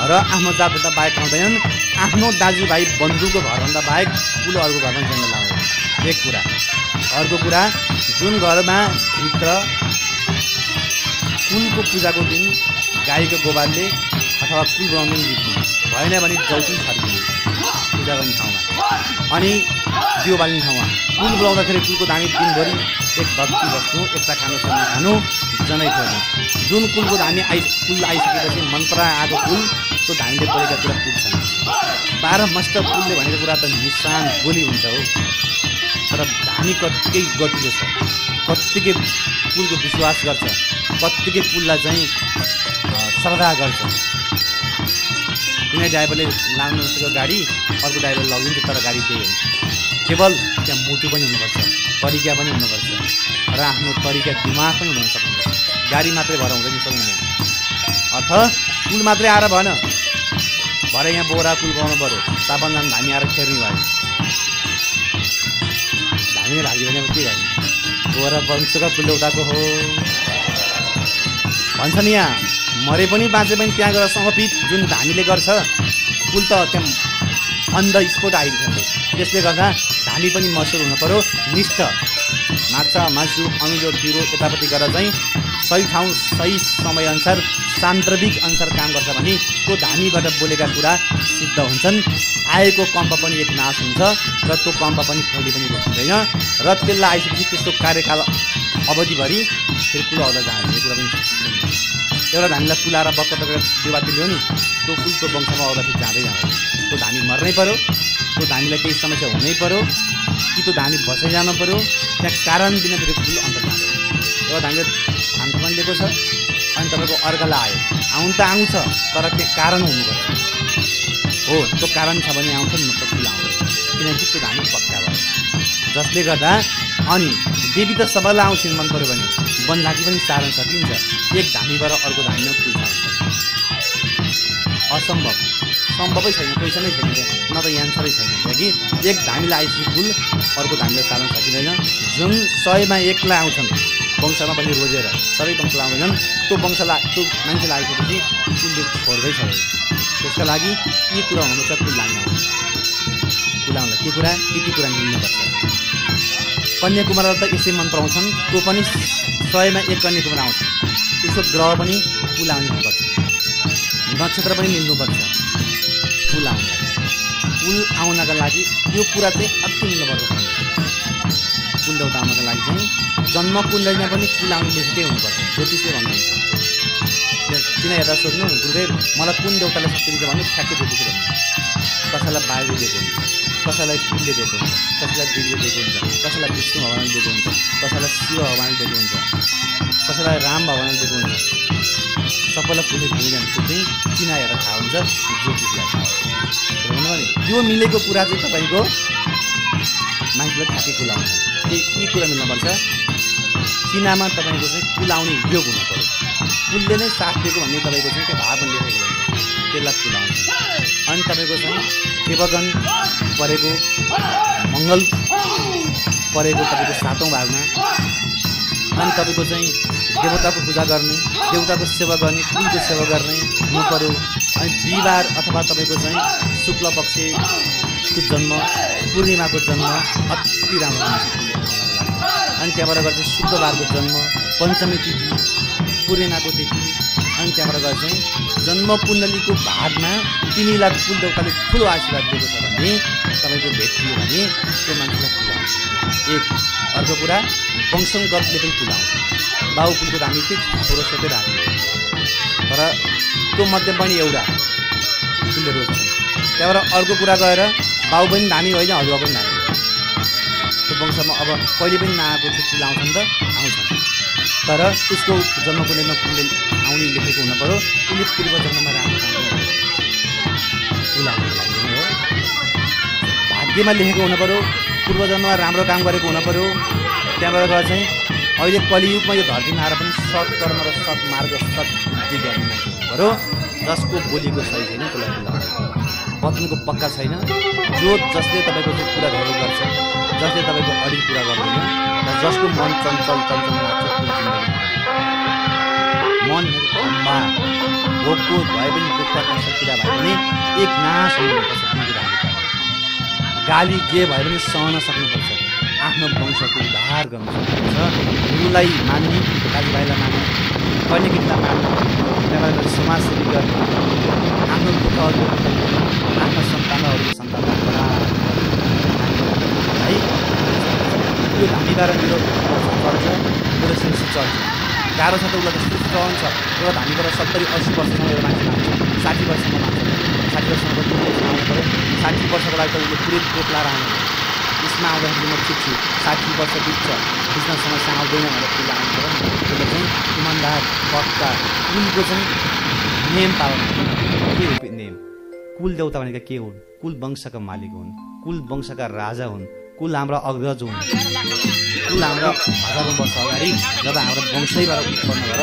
[SPEAKER 2] र आफ्नो जातभन्दा बाहेक आउँदैनन्। आफ्नो दाजुभाइ बन्धुको घरभन्दा बाहेक कुल अरूको घरमा जन्म आउँदैन। एक कुरा। अर्को कुरा, जुन घरमा भित्र कुलको पूजाको दिन गाईको गोबरले अथवा कुल बनाउने जित्नु भएन भने जौतुन छर्किनु पूजा गर्ने ठाउँमा, अनि दियो बाल्ने ठाउँमा कुल बोलाउँदाखेरि कुलको धामी दिनभरि एक भक्ति बस्नु, एकता खानु, खानु, जनै खोज्नु। जुन कुलको धामी कुल आइसकेपछि मन परा आएको कुल त्यो धामीले बोलेका कुरा पुग्छन्। 12 मस्त कुलले भनेको कुरा त निशान बोली हुन्छ हो, तर धामी कत्तिकै गतिलो छ, कत्तिकै कुलको विश्वास गर्छ, कत्तिकै कुललाई चाहिँ श्रद्धा गर्छ। कुनै ड्राइभरले लाग्नु नसकेको गाडी अर्को ड्राइभर लगिन्छ, तर गाडी त्यही हुन्छ। केवल त्यहाँ मुटु पनि हुनुपर्छ, तरिका पनि हुनुपर्छ र आफ्नो तरिका दिमाग पनि हुन सक्नुपर्छ। गाडी मात्रै भएर हुँदैन, सक्दैन। अर्थ कुल मात्रै आएर भएन, भरे यहाँ बोरा कुल बनाउनु पऱ्यो, तापनजान धामी आएर खेर्ने भयो, धामी भाग्यो भने के गर्ने, बोरा वंशका कुल देउताको हो भन्छन्। यहाँ मरे पनि बाँचे पनि त्यहाँ गएर समर्पित जुन धामीले गर्छ कुल त त्यहाँ अन्ध स्पोट आइदिन्छ। त्यसले गर्दा धामी पनि मसुर हुनु पर्यो, निष्ठ माछा मासु अमिलो पिरो यतापट्टि गरेर चाहिँ सही ठाउँ सही समयअनुसार सान्दर्भिक अनुसार काम गर्छ भने त्यो धामीबाट बोलेका कुरा सिद्ध हुन्छन्। आएको कम्प पनि एक नाश हुन्छ र त्यो कम्प पनि कहिले पनि रोकिँदैन र त्यसलाई आइसकेपछि त्यस्तो कार्यकाल अवधिभरि फेरि कुलो आउँदा जान्छ। यो कुरा पनि एउटा धामीलाई कुलाएर बक्क देवा दियो नि त्यो कुलको वंशमा आउँदा फेरि जाँदै जाँदैन। त्यो धामी मर्नै पर्यो, त्यो धामीलाई केही समस्या हुनै पर्यो कि त्यो धामी बसै जानु पर्यो, त्यहाँ कारण बिना फेरि कुल अन्त जाँदैन। एउटा धामीले धान पनि दिएको छ अनि तपाईँको अर्कालाई आउनु त आउँछ तर त्यहाँ कारण हुनुपर्छ। हो त्यो कारण छ भने आउँछ नि, नत्र कुल आउँदैन किनकि त्यो धामी पक्का भयो। जसले गर्दा अनि देवी त सबैलाई आउँछन् मन पऱ्यो भने बनलागी पनि सार्न सकिन्छ। एक धामीबाट अर्को धामीमा कुल सार्न असम्भव, सम्भवै छैन, पैसा नै छैन, न त यान्सरै छैन। किनकि एक धामीलाई आइसकेपछि कुल अर्को धामीलाई सार्न सकिँदैन। जुन 100मा 1लाई आउँछन् वंशमा पनि रोजेर सबै वंशलाई आउँदैनन्, त्यो वंशलाई त्यो मान्छेलाई आइसकेपछि कुलले छोड्दै छोड्दैन। त्यसका लागि के कुरा हुनुपर्छ, कुल लाग्ने कुलाउनलाई के कुरा यति कुरा मिल्नुपर्छ। कन्याकुमारीलाई त यसै मन पराउँछन्, त्यो पनि 100मा 1 कन्याकुमारी आउँछ, त्यसको ग्रह पनि कुल आउनुपर्छ, नक्षत्र पनि मिल्नुपर्छ कुल आउनलाई। कुल आउनका लागि यो कुरा चाहिँ अति मिल्नुपर्छ। कुल देउता आउनका लागि चाहिँ जन्म कुण्डलीमा पनि कुल आउनु लेखेकै हुनुपर्छ, ज्योतिषले भन्नुहुन्छ। किन हेर्दा सोध्नु गुरुदेव मलाई कुन देउताले शक्ति दिन्छ भन्नु, ठ्याक्कै ज्योतिषले भन्नु। कसैलाई वायुले दिएको हुन्छ, कसैलाई कुलले दिएको हुन्छ, कसैलाई दिव्यले दिएको हुन्छ, कसैलाई विष्णु भगवानले दिएको हुन्छ, कसैलाई शिव भगवानले दिएको हुन्छ, कसैलाई राम भगवानले दिएको हुन्छ। सबैलाई कुनै भूमिका चाहिँ चिना हेरेर थाहा हुन्छ ज्योतिषलाई। यो मिलेको कुरा चाहिँ तपाईँको मान्छेलाई ठ्याक्कै कुल आउँछ। यी कुरा मिल्नुपर्छ। चिनामा तपाईँको चाहिँ कुल आउने योग हुनु पऱ्यो। कुलले नै साथ दिएको भन्ने तपाईँको चाहिँ त्यो भाव पनि लेखेको हुन्छ, त्यसलाई कुल आउँछ। अनि तपाईँको चाहिँ देवगण परेको मङ्गल परेको तपाईँको 7औं भागमा, अनि तपाईँको चाहिँ देवताको पूजा गर्ने, देवताको सेवा गर्ने, कुलको सेवा गर्ने हुनु पऱ्यो। अनि बिहिबार अथवा तपाईँको चाहिँ शुक्ल पक्षको जन्म, पूर्णिमाको जन्म अति राम्रो हुन्छ। अनि त्यहाँबाट गएर चाहिँ शुक्रबारको जन्म, पञ्चमी तिथि, पूर्णिमाको तिथि, अनि त्यहाँबाट गएर चाहिँ जन्म कुण्डलीको भागमा तिमीलाई कुल देउताले ठुलो आशीर्वाद दिएको छ भने तपाईँको भेटियो भने त्यो मान्छेलाई कुल आउँछ। एक अर्को कुरा वंशगतले पनि कुल आउँछ। बाउ कुलको धामी चाहिँ छोरो सोधेर राख्यो तर त्यो मध्ये पनि एउटा कुलले रोज्छ। त्यहाँबाट अर्को कुरा गएर बाउ पनि धामी होइन, हजुरबा पनि धामी, त्यो वंशमा अब कहिले पनि नआएको चाहिँ कुल आउँछ नि त, आउँछ। तर उसको जन्मकुण्डलीमा कुलले आउने लेखेको हुनु पऱ्यो, उसले पूर्व जन्ममा राम्रो काम गर्नु कुल आउनुको लागि हो। भाग्यमा लेखेको हुनु पऱ्यो, पूर्व जन्ममा राम्रो काम गरेको हुनु पऱ्यो। त्यहाँबाट गएर चाहिँ अहिले कलियुगमा यो धरतीमा आएर पनि सत्कर्म र सत्मार्ग सद्बुद्धि गर्ने मान्छे हुनु पऱ्यो, जसको बोलीको सही छैन त्यसलाई कुल आउँछ। वचनको पक्का छैन, जसले तपाईँको चाहिँ कुरा धेरै गर्छ, जसले तपाईँको अडिट कुरा गर्दैन र जसको मन चञ्चल लाग्छ मन खम्बा भोकको भए पनि दुःख कष्ट पीडा भए पनि एक नाश हुनुपर्छ। गाली जे भए पनि सहन सक्नुपर्छ, आफ्नो वंशको उद्धार गर्नु सक्नुपर्छ। गुरुलाई मान्ने, दाजुभाइलाई मान्ने, कन्याकेटीलाई मान्ने, त्यहाँबाट समाजसेवी गर्ने, आफ्नो दुःख आफ्नो सन्तानहरूको सन्तानलाई है। यो धामीबाट मेरो चल्छ, मेरो सिन्सी चल्छ। गाह्रो छ त उसलाई त सुस्त रहन्छ। एउटा धामीबाट 70-80 वर्षसम्म एउटा मान्छे मान्छ, 60 वर्षसम्म मान्छ, 60 वर्षसम्म आउनु पऱ्यो। 60 वर्षको लागि त उसले पुरै कोट लाएर आउनु पऱ्यो। त्यसमा आउँदाखेरि म ठिक छु, 60 वर्ष बित्छ, बिचमा समस्या आउँदैन भनेर कुल आउनु पऱ्यो। त्यसले चाहिँ इमान्दार पक्का कुलको चाहिँ नियम पालन के हो नियम। कुल देउता भनेका के हुन्? कुल वंशका मालिक हुन्, कुल वंशका राजा हुन्, कुल हाम्रा अग्रज हुन्। कुल हाम्रो हजारौँ वर्ष अगाडि जब हाम्रो वंशैबाट उत्पन्न भएर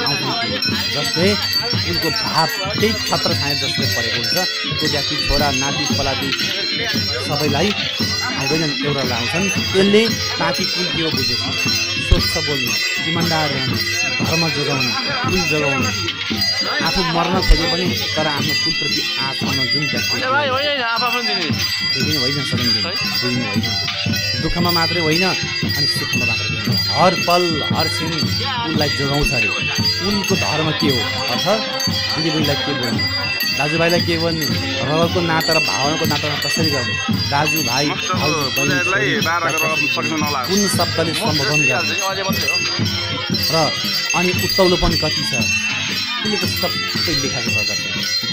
[SPEAKER 2] आउँथ्यो, जसले उनको भाव त्यही छत्र छाया जसले परेको हुन्छ, त्यो व्यक्ति छोरा नाति पलाती सबैलाई आउँदैनन्, एउटा आउँछन्। त्यसले ताकि कुल के हो बुझेछ, स्वच्छ बोल्नु, इमान्दार रहनु, धर्म जोगाउनु, कुल जोगाउनु, आफू मर्न खोजे पनि तर आफ्नो कुलप्रति आत्मामा जुन व्यक्ति होइन सक्दैन होइन दुःखमा मात्रै होइन अनि सुखमा मात्रै होइन हर पल हर क्षण उनलाई जोगाउँछ अरे उनको धर्म के हो अर्थात् दिदीबहिनीलाई के बोल्ने दाजुभाइलाई के बोल्ने रगतको नाता र भावनाको नातामा कसरी गर्ने दाजुभाइ कुन शब्दले सम्बोधन गर्ने र अनि उत्तौलो पनि कति छ उसले त सबै लेखाएको गर्छ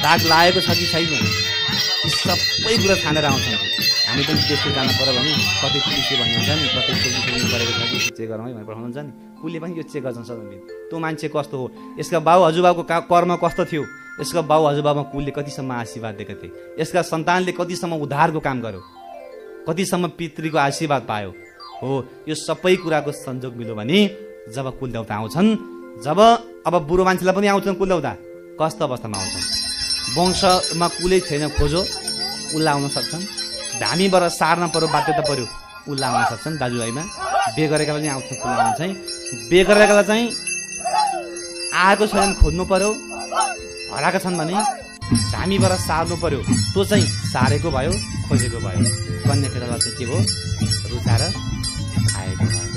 [SPEAKER 2] दाग लागेको छ कि छैन यी सबै कुरा छानेर आउँछन् हामी पनि त्यस्तो जानु पर्यो भने कतै पुलिसले भन्नुहुन्छ नि कतै पुलिसले गरेको छ कि चेक गरौँ है भनेर पठाउनुहुन्छ नि कुलले पनि यो चेक गर्छन् सधैँ त्यो मान्छे कस्तो हो यसका बाउ हजुरबाउको कर्म कस्तो थियो यसका बाउ हजुरबाउमा कुलले कतिसम्म आशीर्वाद दिएका थिए यसका सन्तानले कतिसम्म उद्धारको काम गर्यो कतिसम्म पितृको आशीर्वाद पायो हो यो सबै कुराको संयोग मिल्यो भने जब कुल देवता आउँछन् जब अब बुढो मान्छेलाई पनि आउँछन् कुल देवता कस्तो अवस्थामा आउँछन् वंशमा कुलै छैन खोजो उसलाई आउन सक्छन् धामीबाट सार्न पर्यो बाध्यता पर्यो उसलाई आउन सक्छन् दाजुभाइमा बे गरेकालाई पनि आउँछ कुल आउनु चाहिँ बे गरेकालाई चाहिँ आएको छैन खोज्नु पर्यो हराएका छन् भने धामीबाट सार्नु पर्यो त्यो चाहिँ सारेको भयो खोजेको भयो कन्या केटालाई चाहिँ के भयो रुचाएर आएको भयो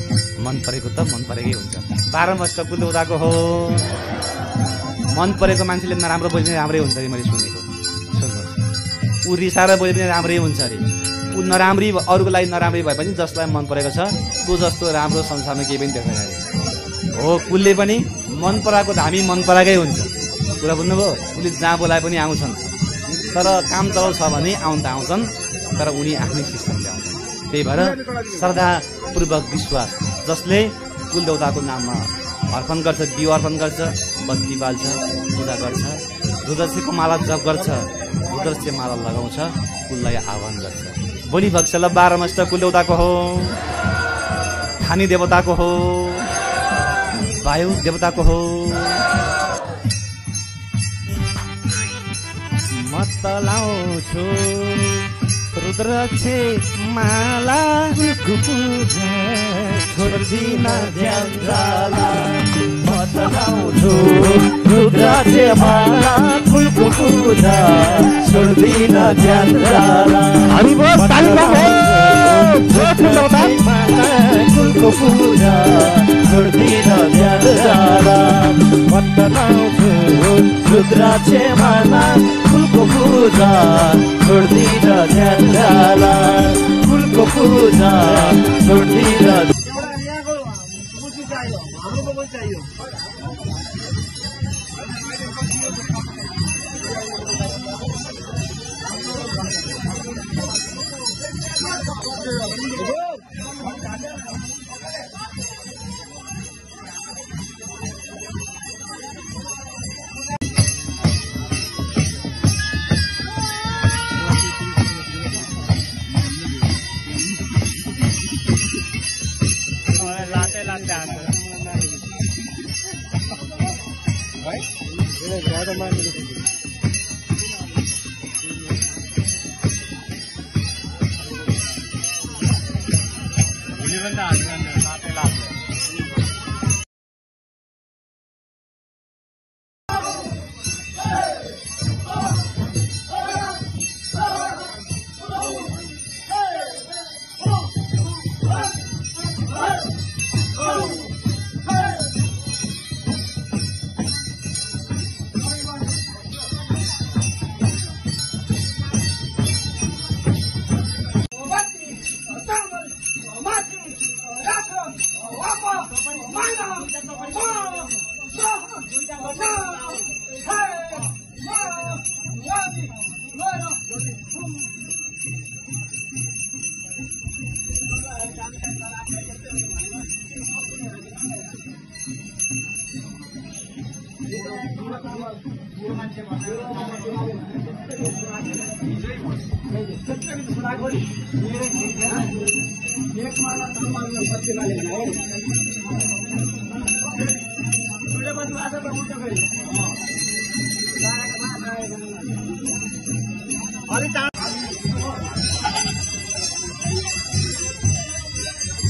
[SPEAKER 2] मन परेको त मन परेकै हुन्छ 12 वर्ष कुल देवताको हो मन परेको मान्छेले नराम्रो बोल्ने राम्रै हुन्छ अरे मैले सुनेको सुन्नुहोस् ऊ रिसाएर बोले पनि राम्रै हुन्छ अरे ऊ नराम्री अरूको लागि नराम्रै भए पनि जसलाई मन परेको छ त्यो जस्तो राम्रो संसारमा केही पनि देख्दैन अरे हो कुलले पनि मन पराएको धामी मन पराएकै हुन्छ कुरा बुझ्नुभयो उसले जहाँ बोलाए पनि आउँछन् तर काम चलाउ छ भने आउन त आउँछन् तर उनी आफ्नै सिस्टमले आउँछन् त्यही भएर श्रद्धापूर्वक विश्वास जसले कुल देवताको नाममा अर्पण गर्छ दियो अर्पण गर्छ बत्ती बाल्छ पूजा गर्छ रुद्राक्षको माला जप गर्छ रुद्राक्ष माला लगाउँछ कुललाई आह्वान गर्छ भोलि भक्ष्य 12 मस्त कुल देवताको हो खानी देवताको हो वायु देवताको हो मत लाउँछु रुद्राक्ष माला पूजा छोड्दिन ध्यान जाला मत लाउँछु रुद्राक्ष माला फुलको पूजा छोड्दिन ध्यान जाला हामी बस तालिम फुलको पूजा छोड्दिन ध्यान जाला मत लाउँछु रुद्राक्ष माला फुलको पूजा छोड्दिन ध्यान जाला फुलको पूजा छोड्दिन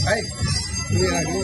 [SPEAKER 3] Hey, ini lagi.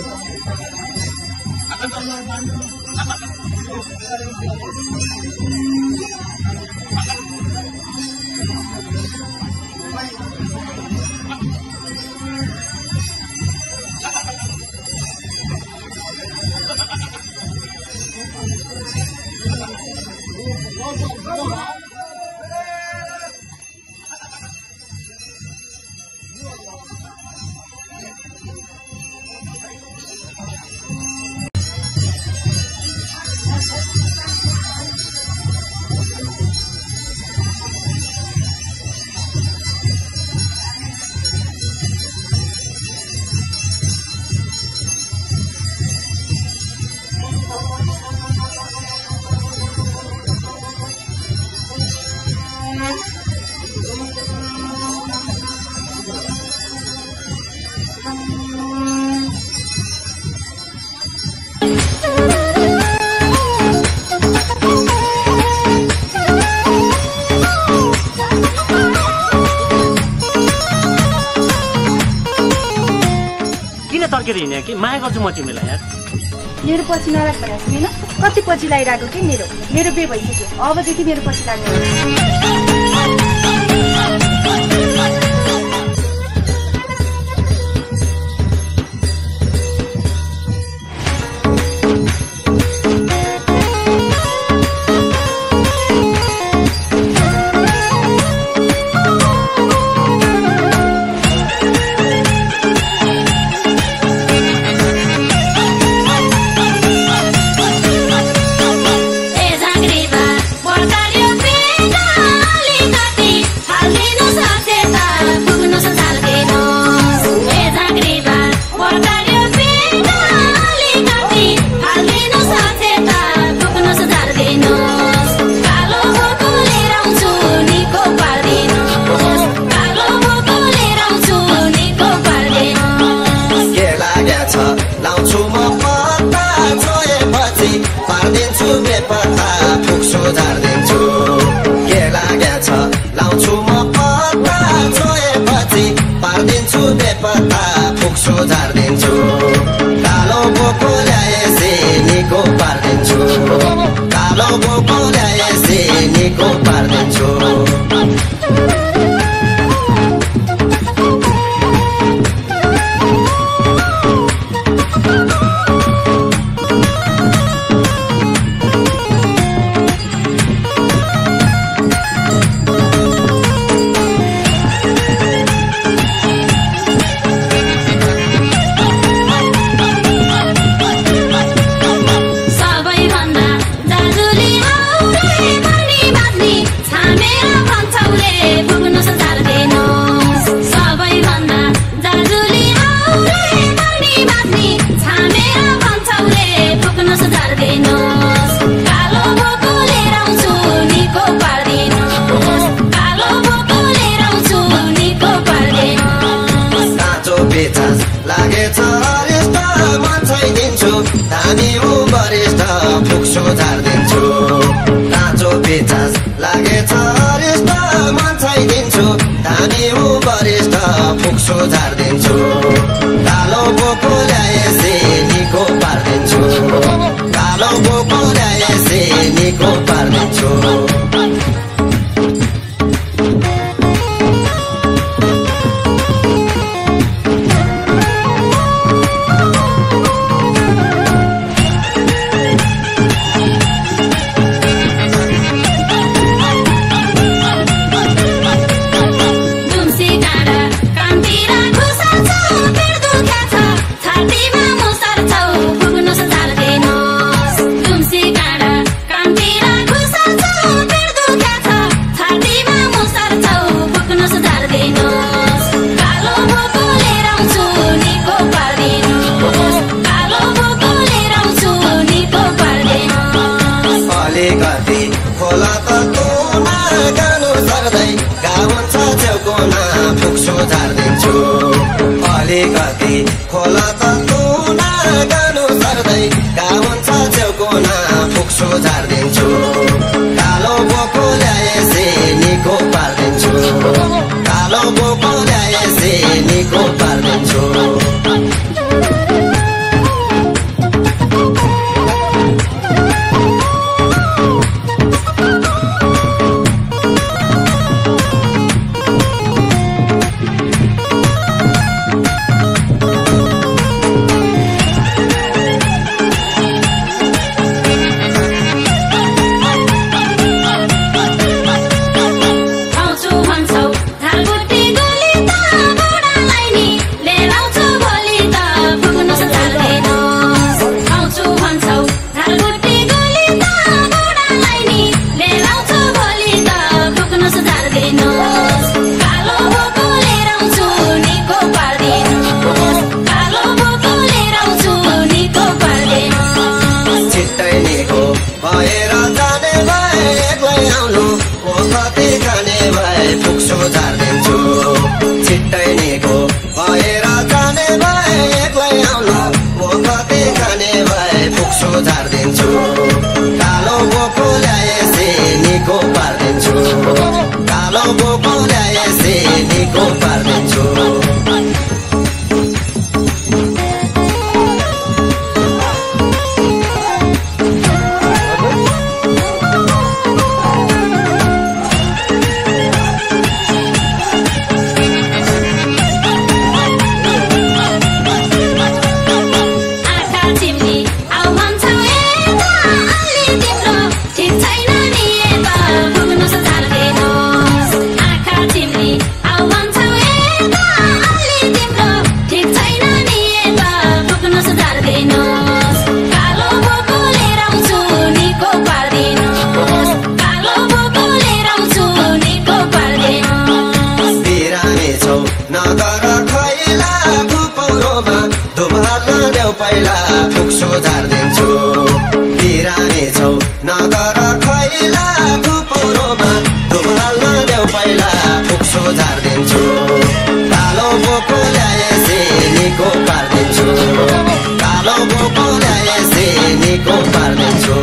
[SPEAKER 4] कि माया गर्छु म तिमीलाई यार
[SPEAKER 5] मेरो पछि नराख भनेको छैन कति पछि लागिरहेको के मेरो बे भइसक्यो अबदेखि मेरो पछि लाग्नु
[SPEAKER 3] कति खाने भए पुग्छु झारिदिन्छु छिट्टै निको भएर जाने भए एक्लै आउनु म कति खाने भए पुग्छु झारिदिन्छु कालो बोको ल्याएसे निको पारिदिन्छु कालो बोको ल्याएसे निको पारिदिन्छु पहिला पुग्छु झारिदिन्छु बिरामी छौ नगर खैला फुपौरोमा धुमाल्न देऊ पहिला पुग्छु झारिदिन्छु कालो बोको ल्याएसे निको पारिदिन्छु कालो बोको ल्याएसे निको पारिदिन्छु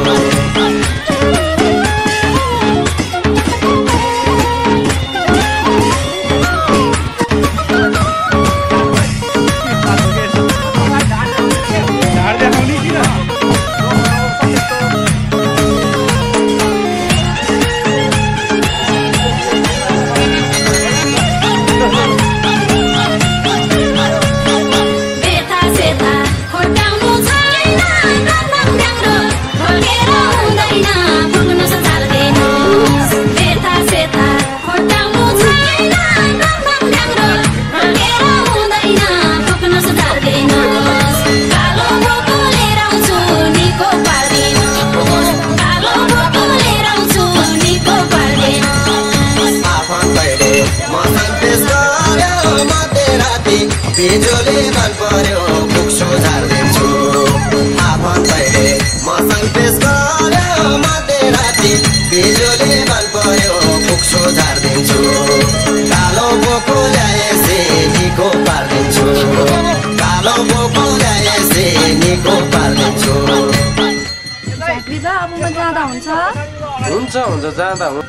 [SPEAKER 3] बिजुली मन पर्यो पुग्छु झारिदिन्छु आफन्तैले मसँग पेश गर्यो मध्यराती बिजुली मन पर्यो पुग्छु झारिदिन्छु कालो बोको ल्याएसे निको पारिदिन्छु कालो बोको ल्याएसे निको पारिदिन्छु
[SPEAKER 5] अब म जाँदा हुन्छ
[SPEAKER 4] हुन्छ जाँदा हुन्छ